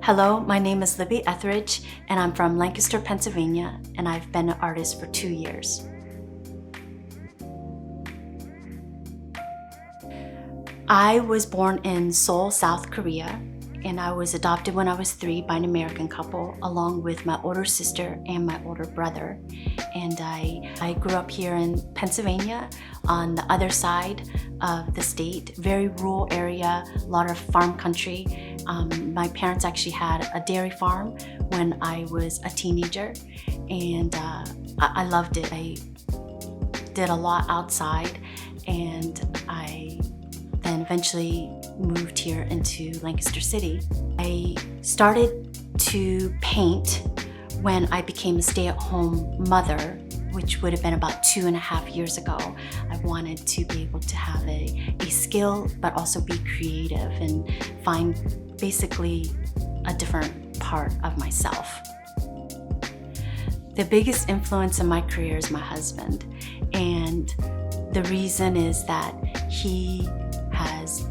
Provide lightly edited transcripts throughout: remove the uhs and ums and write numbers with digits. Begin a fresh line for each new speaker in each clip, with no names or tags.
Hello, my name is Libby Ethridge, and I'm from Lancaster, Pennsylvania, and I've been an artist for 2 years. I was born in Seoul, South Korea, and I was adopted when I was 3 by an American couple, along with my older sister and my older brother. And I grew up here in Pennsylvania on the other side of the state, very rural area, a lot of farm country. My parents actually had a dairy farm when I was a teenager, and I loved it. I did a lot outside, and I then eventually moved here into Lancaster City. I started to paint when I became a stay-at-home mother, which would have been about 2.5 years ago. I wanted to be able to have a skill, but also be creative and find basically a different part of myself. The biggest influence in my career is my husband, and the reason is that he has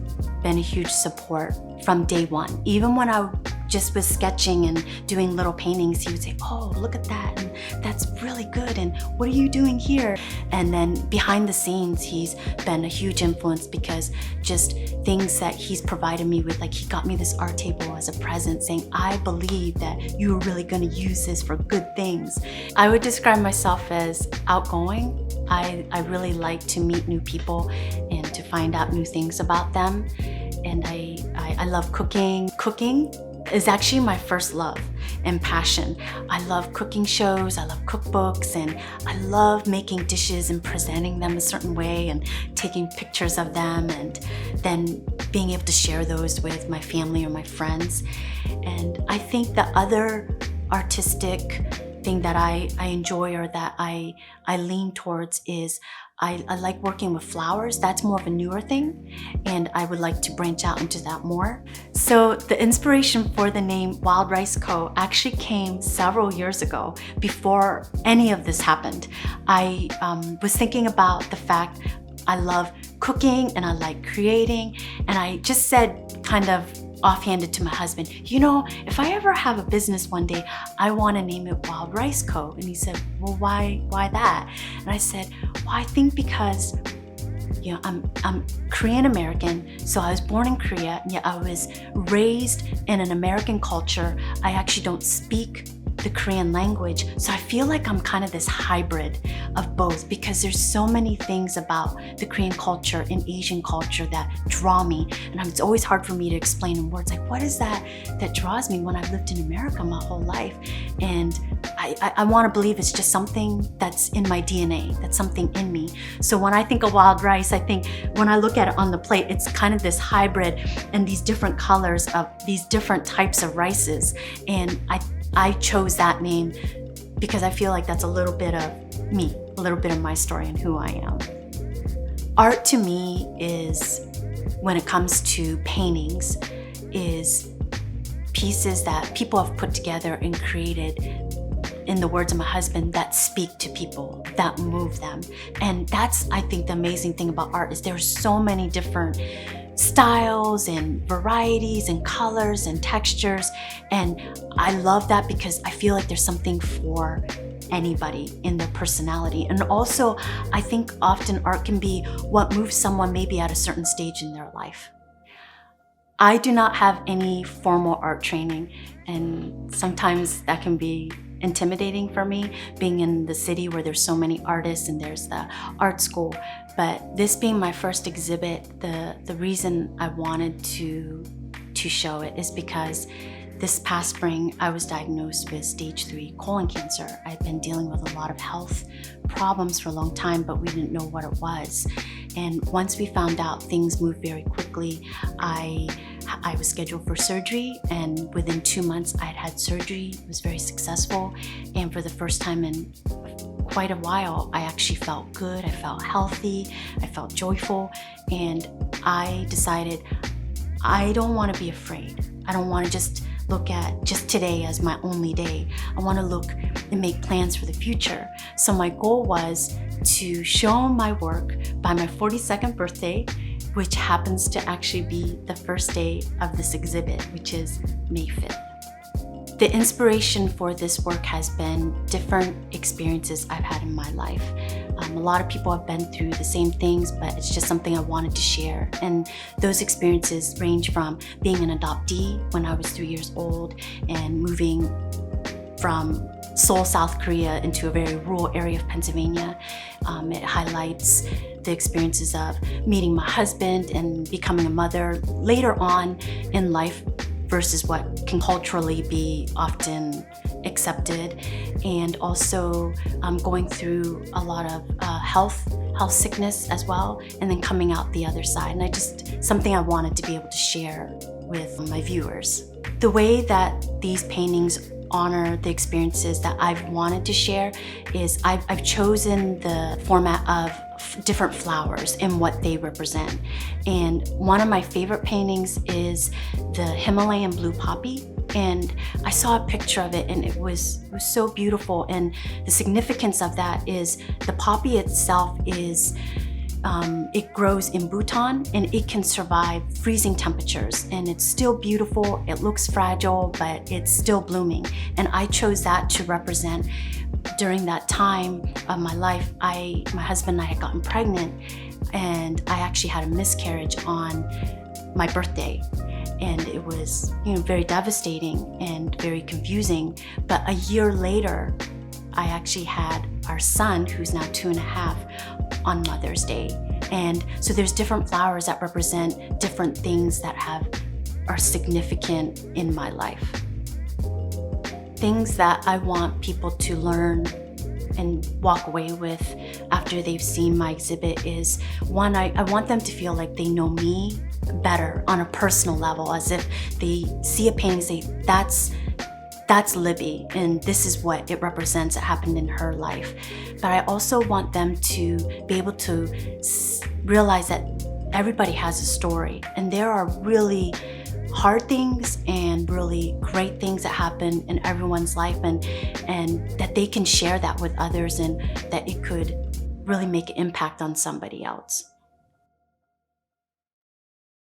been a huge support from day one. Even when I just was sketching and doing little paintings, he would say, "Oh, look at that, and that's really good, and what are you doing here?" And then behind the scenes, he's been a huge influence, because just things that he's provided me with, like he got me this art table as a present saying, "I believe that you are really gonna use this for good things." I would describe myself as outgoing. I really like to meet new people and to find out new things about them. And I love cooking. Cooking is actually my first love and passion. I love cooking shows, I love cookbooks, and I love making dishes and presenting them a certain way and taking pictures of them and then being able to share those with my family or my friends. And I think the other artistic thing that I enjoy, or that I lean towards, is I like working with flowers. That's more of a newer thing, and I would like to branch out into that more. So the inspiration for the name Wild Rice Co. actually came several years ago, before any of this happened. I was thinking about the fact I love cooking and I like creating, and I just said kind of offhanded to my husband, "You know, if I ever have a business one day, I want to name it Wild Rice Co." And he said, "Well, why that?" And I said, "Well, I think because, you know, I'm Korean American, so I was born in Korea, and yet I was raised in an American culture. I actually don't speak the Korean language, so I feel like I'm kind of this hybrid of both, because there's so many things about the Korean culture and Asian culture that draw me, and it's always hard for me to explain in words, like what is that draws me when I've lived in America my whole life." And I want to believe it's just something that's in my DNA, that's something in me. So when I think of wild rice, I think when I look at it on the plate, it's kind of this hybrid and these different colors of these different types of rices. And I chose that name because I feel like that's a little bit of me, a little bit of my story and who I am. Art to me is, when it comes to paintings, is pieces that people have put together and created, in the words of my husband, that speak to people, that move them. And that's, I think, the amazing thing about art, is there's so many different styles and varieties and colors and textures, and I love that because I feel like there's something for anybody in their personality. And also, I think often art can be what moves someone maybe at a certain stage in their life. I do not have any formal art training, and sometimes that can be intimidating for me, being in the city where there's so many artists and there's the art school. But this being my first exhibit, the reason I wanted to show it is because this past spring I was diagnosed with stage 3 colon cancer. I've been dealing with a lot of health problems for a long time, but we didn't know what it was. And once we found out, things moved very quickly. I was scheduled for surgery, and within 2 months I had surgery. It was very successful, and for the first time in quite a while, I actually felt good, I felt healthy, I felt joyful, and I decided I don't want to be afraid. I don't want to just look at just today as my only day. I want to look and make plans for the future. So my goal was to show my work by my 42nd birthday, which happens to actually be the first day of this exhibit, which is May 5th. The inspiration for this work has been different experiences I've had in my life. A lot of people have been through the same things, but it's just something I wanted to share. And those experiences range from being an adoptee when I was 3 years old and moving from Seoul, South Korea into a very rural area of Pennsylvania. It highlights the experiences of meeting my husband and becoming a mother later on in life versus what can culturally be often accepted, and also going through a lot of health sickness as well, and then coming out the other side. And something I wanted to be able to share with my viewers. The way that these paintings honor the experiences that I've wanted to share is I've chosen the format of different flowers and what they represent. And one of my favorite paintings is the Himalayan blue poppy. And I saw a picture of it and it was so beautiful. And the significance of that is the poppy itself is it grows in Bhutan and it can survive freezing temperatures, and it's still beautiful. It looks fragile, but it's still blooming. And I chose that to represent during that time of my life. My husband and I had gotten pregnant, and I actually had a miscarriage on my birthday. And it was, very devastating and very confusing. But a year later, I actually had our son, who's now 2.5, on Mother's Day. And so there's different flowers that represent different things that are significant in my life. Things that I want people to learn and walk away with after they've seen my exhibit is, one, I want them to feel like they know me better on a personal level, as if they see a painting and say, that's Libby, and this is what it represents that happened in her life. But I also want them to be able to realize that everybody has a story, and there are really hard things and really great things that happen in everyone's life, and that they can share that with others, and that it could really make an impact on somebody else.